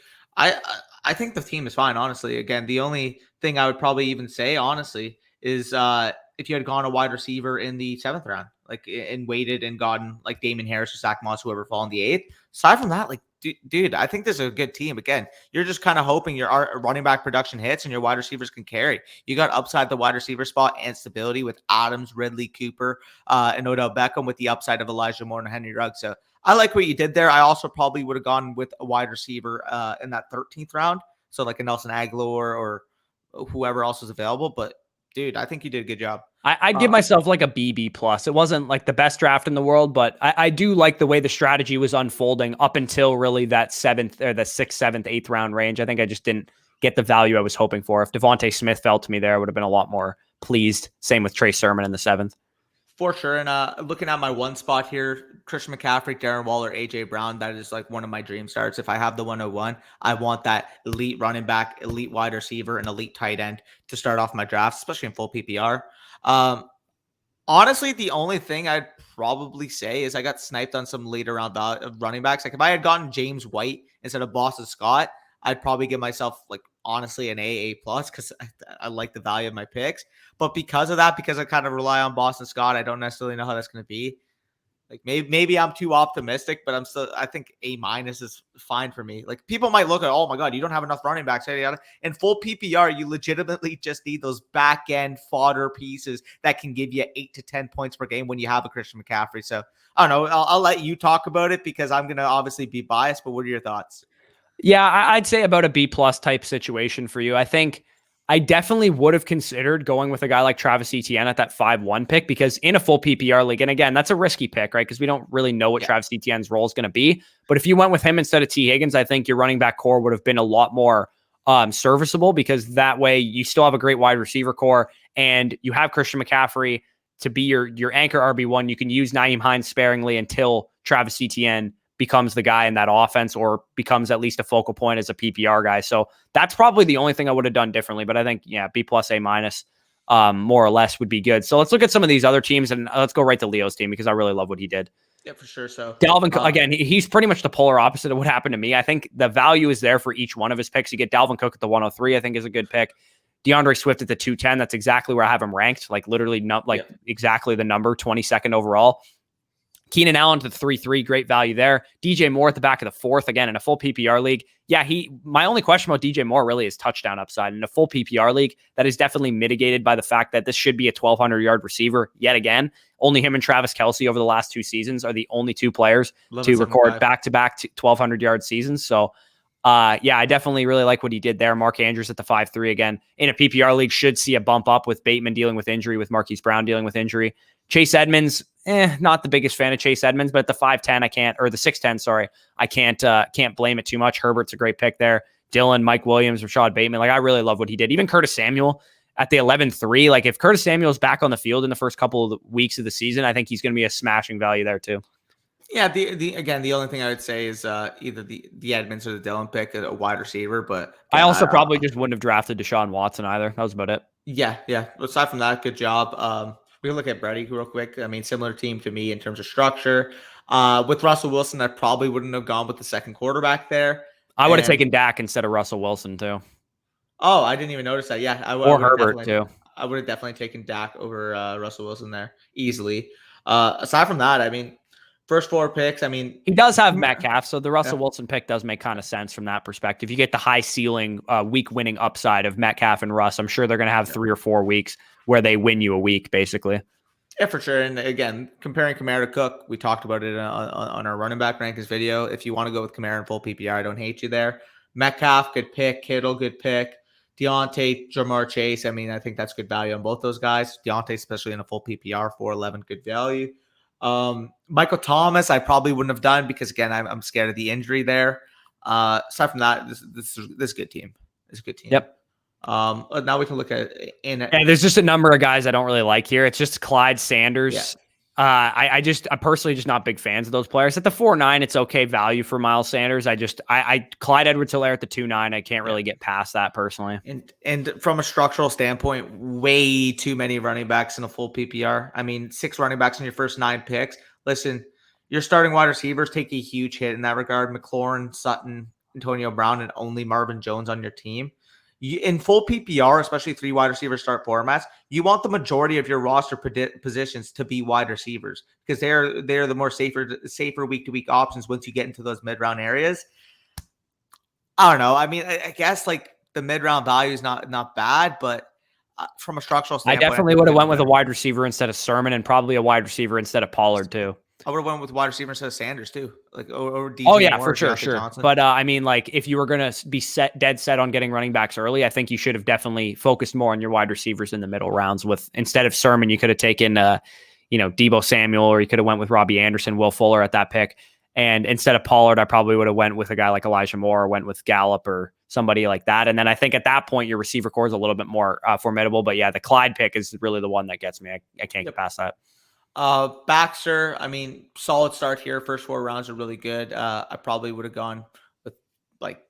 I think the team is fine, honestly. Again, the only thing I would probably even say, honestly, is if you had gone a wide receiver in the 7th round, like, and waited and gotten like Damon Harris or Zach Moss, whoever fall in the 8th. Aside from that, like, dude, I think this is a good team. Again, you're just kind of hoping your running back production hits and your wide receivers can carry. You got upside the wide receiver spot and stability with Adams, Ridley, Cooper, and Odell Beckham, with the upside of Elijah Moore and Henry Ruggs. So I like what you did there. I also probably would have gone with a wide receiver in that 13th round. So like a Nelson Aguilar or whoever else was available. But dude, I think you did a good job. I'd give myself like a BB plus. It wasn't like the best draft in the world, but I do like the way the strategy was unfolding up until really that 7th or the 6th, 7th, 8th round range. I think I just didn't get the value I was hoping for. If Devontae Smith fell to me there, I would have been a lot more pleased. Same with Trey Sermon in the 7th. For sure. And looking at my one spot here, Christian McCaffrey, Darren Waller, AJ Brown, that is like one of my dream starts. If I have the 101, I want that elite running back, elite wide receiver, and elite tight end to start off my draft, especially in full PPR. Honestly, the only thing I'd probably say is I got sniped on some later round running backs. Like if I had gotten James White instead of Boston Scott, I'd probably give myself like honestly an AA plus because I like the value of my picks. But because of that, because I kind of rely on Boston Scott, I don't necessarily know how that's going to be. Like maybe I'm too optimistic, but I think A minus is fine for me. Like people might look at, oh my God, you don't have enough running backs. In full PPR, you legitimately just need those back end fodder pieces that can give you 8 to 10 points per game when you have a Christian McCaffrey. So I don't know. I'll let you talk about it because I'm going to obviously be biased, but what are your thoughts? Yeah, I'd say about a B plus type situation for you. I think I definitely would have considered going with a guy like Travis Etienne at that 5-1 pick because in a full PPR league, and again, that's a risky pick, right? Because we don't really know what Travis Etienne's role is going to be. But if you went with him instead of T. Higgins, I think your running back core would have been a lot more serviceable because that way you still have a great wide receiver core and you have Christian McCaffrey to be your anchor RB1. You can use Nyheim Hines sparingly until Travis Etienne becomes the guy in that offense or becomes at least a focal point as a PPR guy. So that's probably the only thing I would have done differently. But I think, yeah, B plus, A minus, more or less would be good. So let's look at some of these other teams and let's go right to Leo's team because I really love what he did. Yeah, for sure. So Dalvin Cook, again, he's pretty much the polar opposite of what happened to me. I think the value is there for each one of his picks. You get Dalvin Cook at the 103, I think is a good pick. DeAndre Swift at the 210. That's exactly where I have him ranked. Like literally exactly the number 22nd overall. Keenan Allen to the 3-3, great value there. DJ Moore at the back of the 4th, again, in a full PPR league. Yeah, my only question about DJ Moore really is touchdown upside. In a full PPR league, that is definitely mitigated by the fact that this should be a 1,200-yard receiver yet again. Only him and Travis Kelce over the last 2 seasons are the only 2 players to record back-to-back 1,200-yard seasons. So, yeah, I definitely really like what he did there. Mark Andrews at the 5-3 again. In a PPR league, should see a bump up with Bateman dealing with injury, with Marquise Brown dealing with injury. Chase Edmonds, not the biggest fan of Chase Edmonds, but at the 5'10", I can't, or the 6'10", sorry, I can't blame it too much. Herbert's a great pick there. Dylan, Mike Williams, Rashad Bateman, like I really love what he did. Even Curtis Samuel at the 11-3, like if Curtis Samuel's back on the field in the first couple of the weeks of the season, I think he's going to be a smashing value there too. Yeah, the only thing I would say is either the Edmonds or the Dylan pick, a wide receiver. But I also probably just wouldn't have drafted Deshaun Watson either. That was about it. Yeah. Aside from that, good job. We can look at Brady real quick. I mean, similar team to me in terms of structure. With Russell Wilson, I probably wouldn't have gone with the second quarterback there. I would have taken Dak instead of Russell Wilson too. Oh, I didn't even notice that. Yeah, or Herbert too. I would have definitely taken Dak over Russell Wilson there easily. Aside from that, I mean, first 4 picks, I mean, he does have Metcalf, so the Russell Wilson pick does make kind of sense from that perspective. You get the high ceiling, week winning upside of Metcalf and Russ. I'm sure they're going to have 3 or 4 weeks where they win you a week, basically. Yeah, for sure. And again, comparing Kamara to Cook, we talked about it on our running back rankings video. If you want to go with Kamara in full PPR, I don't hate you there. Metcalf, good pick. Kittle, good pick. Deontay, Jamar Chase. I mean, I think that's good value on both those guys. Deontay, especially in a full PPR, 411, good value. Michael Thomas, I probably wouldn't have done because again, I'm scared of the injury there. Aside from that, this is a good team. It's a good team. Yep. Now we can look at there's just a number of guys I don't really like here. It's just Clyde Sanders. Yeah. I'm personally just not big fans of those players. At the 4.9, it's okay value for Miles Sanders. Clyde Edwards-Helaire at the 2.9, I can't really get past that personally. And from a structural standpoint, way too many running backs in a full PPR. I mean, 6 running backs in your first 9 picks. Listen, your starting wide receivers take a huge hit in that regard. McLaurin, Sutton, Antonio Brown, and only Marvin Jones on your team. In full PPR, especially 3 wide receiver start formats, you want the majority of your roster positions to be wide receivers because they're the more safer week-to-week options once you get into those mid-round areas. I don't know. I mean, I guess like the mid-round value is not bad, but from a structural standpoint, I definitely would have went with a wide receiver instead of Sermon and probably a wide receiver instead of Pollard too. I would have went with wide receiver instead of Sanders too, like or DJ. Oh yeah, Moore, for sure. Johnson. But I mean, like if you were gonna be dead set on getting running backs early, I think you should have definitely focused more on your wide receivers in the middle rounds. With instead of Sermon, you could have taken Deebo Samuel, or you could have went with Robbie Anderson, Will Fuller at that pick. And instead of Pollard, I probably would have went with a guy like Elijah Moore, or went with Gallup or somebody like that. And then I think at that point, your receiver core is a little bit more formidable. But yeah, the Clyde pick is really the one that gets me. I can't get past that. Baxter, I mean, solid start here. First 4 rounds are really good. I probably would have gone with like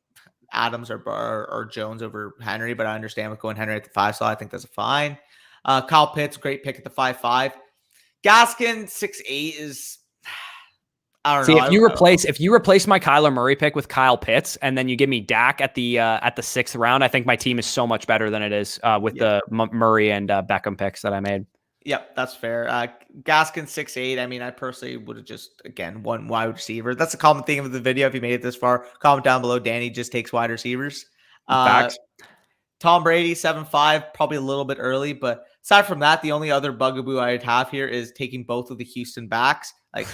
Adams or Jones over Henry, but I understand with going Henry at the 5 slot. I think that's a fine. Kyle Pitts, great pick at the 5.5. Gaskin 6.8 is. I don't know. If you replace my Kyler Murray pick with Kyle Pitts, and then you give me Dak at the 6th round, I think my team is so much better than it is with the Murray and Beckham picks that I made. Yep, that's fair. Gaskin 6.8. I mean, I personally would have just, again, one wide receiver. That's a common theme of the video. If you made it this far, comment down below. Danny just takes wide receivers. Facts. Tom Brady, 7.5, probably a little bit early. But aside from that, the only other bugaboo I'd have here is taking both of the Houston backs. Like,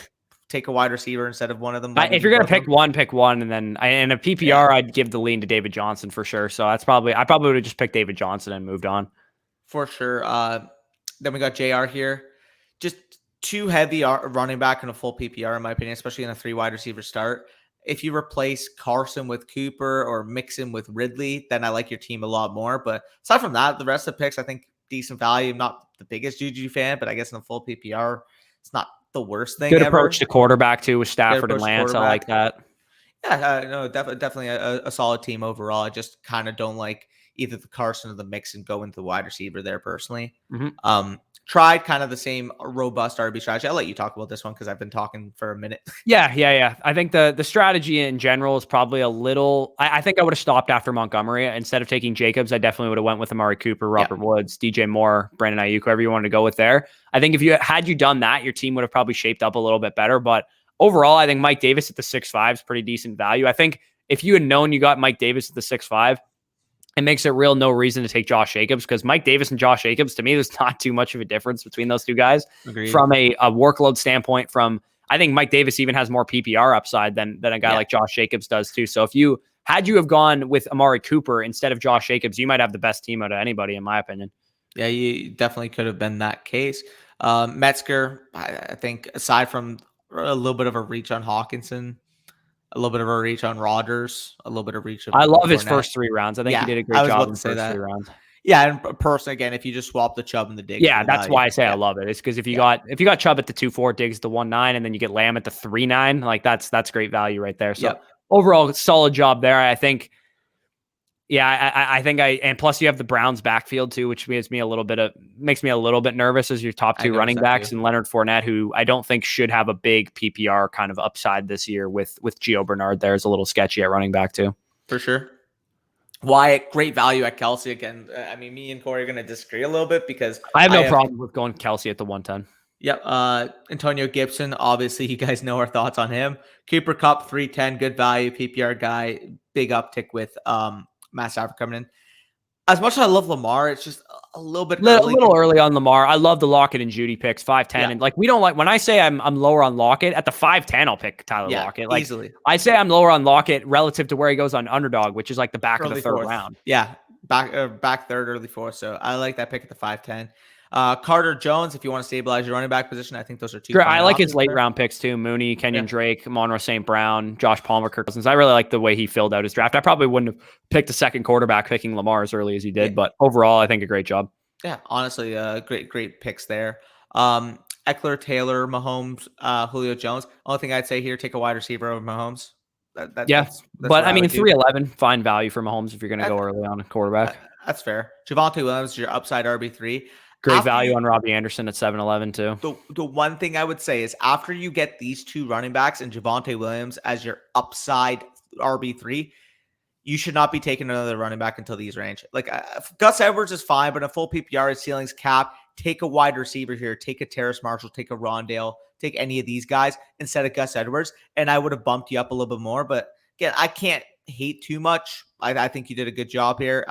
take a wide receiver instead of one of them. If you're going to pick one. And then in a PPR, I'd give the lean to David Johnson for sure. So I probably would have just picked David Johnson and moved on. For sure. Then we got JR here. Just too heavy running back in a full PPR, in my opinion, especially in a 3 wide receiver start. If you replace Carson with Cooper or mix him with Ridley, then I like your team a lot more. But aside from that, the rest of the picks, I think decent value. I'm not the biggest Juju fan, but I guess in a full PPR, it's not the worst thing Good ever. approach to quarterback too with Stafford and Lance. I like that. Yeah, no, definitely a solid team overall. I just kind of don't like either the Carson or the Mixon, go into the wide receiver there personally. Mm-hmm. Tried kind of the same robust RB strategy. I'll let you talk about this one because I've been talking for a minute. Yeah. I think the strategy in general is probably a little. I think I would have stopped after Montgomery instead of taking Jacobs. I definitely would have went with Amari Cooper, Robert Woods, DJ Moore, Brandon Ayuk, whoever you wanted to go with there. I think if you done that, your team would have probably shaped up a little bit better. But overall, I think Mike Davis at the 6.5 is pretty decent value. I think if you had known you got Mike Davis at the 6.5, it makes it real no reason to take Josh Jacobs, because Mike Davis and Josh Jacobs, to me, there's not too much of a difference between those two guys. Agreed. From a workload standpoint. I think Mike Davis even has more PPR upside than a guy like Josh Jacobs does too. So if you have gone with Amari Cooper instead of Josh Jacobs, you might have the best team out of anybody, in my opinion. Yeah, you definitely could have been that case. Metzger, I think aside from a little bit of a reach on Hawkinson, a little bit of a reach on Rodgers, a little bit of reach. I love his first 3 rounds. I think he did a great job in the first 3 rounds. Yeah, and personally, again, if you just swap the Chubb and the Diggs, that's why I say I love it. It's because if you got Chubb at the 2.4, Diggs at the 1.9, and then you get Lamb at the 3.9, like that's great value right there. So overall, solid job there. I think. Yeah, I think and plus you have the Browns backfield too, which makes me a little bit nervous as your top 2 running backs, and Leonard Fournette, who I don't think should have a big PPR kind of upside this year with Gio Bernard there is a little sketchy at running back too. For sure. Wyatt, great value at Kelsey again. I mean, me and Corey are going to disagree a little bit because I have no problem with going Kelsey at the 110. Yep. Antonio Gibson, obviously you guys know our thoughts on him. Cooper Kupp, 310, good value, PPR guy, big uptick with Matt Stafford coming in. As much as I love Lamar, it's just a little bit early on Lamar. I love the Lockett and Judy picks, 5'10", and like we don't like when I say I'm lower on Lockett at the 5'10", I'll pick Tyler Lockett. Like easily. I say I'm lower on Lockett relative to where he goes on Underdog, which is like the back of the third round. Yeah, back third, early fourth. So I like that pick at the 5'10". Carter Jones, if you want to stabilize your running back position, I think those are 2. Sure, I like his late round picks too. Mooney, Kenyon Drake, Monroe St. Brown, Josh Palmer, Kirk Cousins. I really like the way he filled out his draft. I probably wouldn't have picked a second quarterback picking Lamar as early as he did, but overall, I think a great job. Yeah, honestly, great picks there. Eckler, Taylor, Mahomes, Julio Jones. Only thing I'd say here, take a wide receiver over Mahomes. That's but I mean, 311, fine value for Mahomes if you're going to go early on a quarterback. That's fair. Javonte Williams, your upside RB3. Great value on Robbie Anderson at 7-11 too. The one thing I would say is after you get these 2 running backs and Javonte Williams as your upside RB3, you should not be taking another running back until these range. Like Gus Edwards is fine, but a full PPR, his ceiling's cap. Take a wide receiver here. Take a Terrace Marshall. Take a Rondale. Take any of these guys instead of Gus Edwards, and I would have bumped you up a little bit more. But again, I can't hate too much. I think you did a good job here.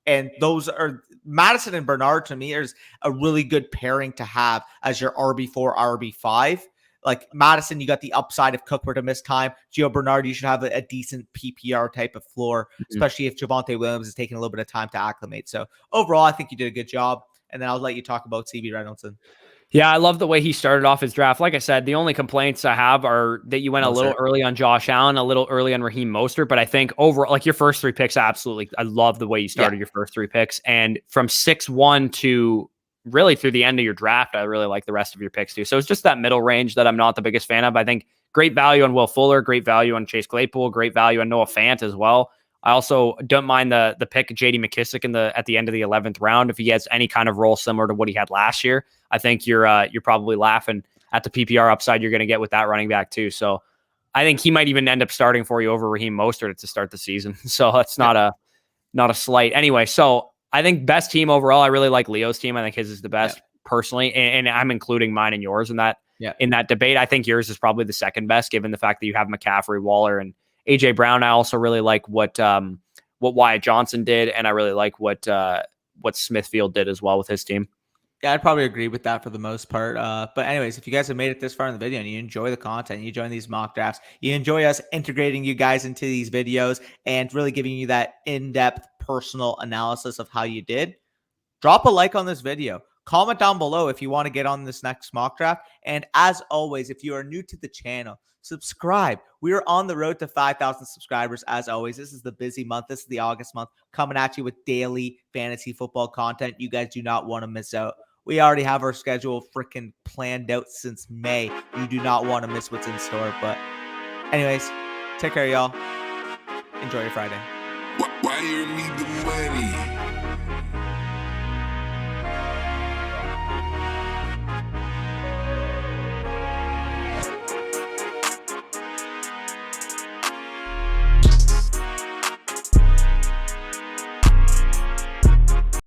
And those are Madison and Bernard to me is a really good pairing to have as your RB4, RB5. Like Madison, you got the upside if Cook were to miss time. Gio Bernard, you should have a decent PPR type of floor, especially if Javonte Williams is taking a little bit of time to acclimate. So overall, I think you did a good job. And then I'll let you talk about CB Reynolds. Yeah, I love the way he started off his draft. Like I said, the only complaints I have are that you went a little early on Josh Allen, a little early on Raheem Mostert. But I think overall, like your first 3 picks, absolutely. I love the way you started your first 3 picks. And from 6-1 to really through the end of your draft, I really like the rest of your picks too. So it's just that middle range that I'm not the biggest fan of. I think great value on Will Fuller, great value on Chase Claypool, great value on Noah Fant as well. I also don't mind the pick of J.D. McKissick at the end of the 11th round. If he has any kind of role similar to what he had last year, I think you're probably laughing at the PPR upside you're going to get with that running back too. So I think he might even end up starting for you over Raheem Mostert to start the season. So that's not a slight. Anyway, so I think best team overall. I really like Leo's team. I think his is the best personally, and I'm including mine and yours in that debate. I think yours is probably the second best, given the fact that you have McCaffrey, Waller, and AJ Brown. I also really like what Wyatt Johnson did, and I really like what Smithfield did as well with his team. Yeah, I'd probably agree with that for the most part. But anyways, if you guys have made it this far in the video and you enjoy the content, you enjoy these mock drafts, you enjoy us integrating you guys into these videos and really giving you that in-depth personal analysis of how you did, drop a like on this video. Comment down below if you want to get on this next mock draft. And as always, if you are new to the channel, subscribe. We are on the road to 5,000 subscribers. As always, this is the busy month. This is the August month, coming at you with daily fantasy football content. You guys do not want to miss out. We already have our schedule freaking planned out since May. You do not want to miss what's in store. But anyways, take care, y'all. Enjoy your Friday. Wire me the money.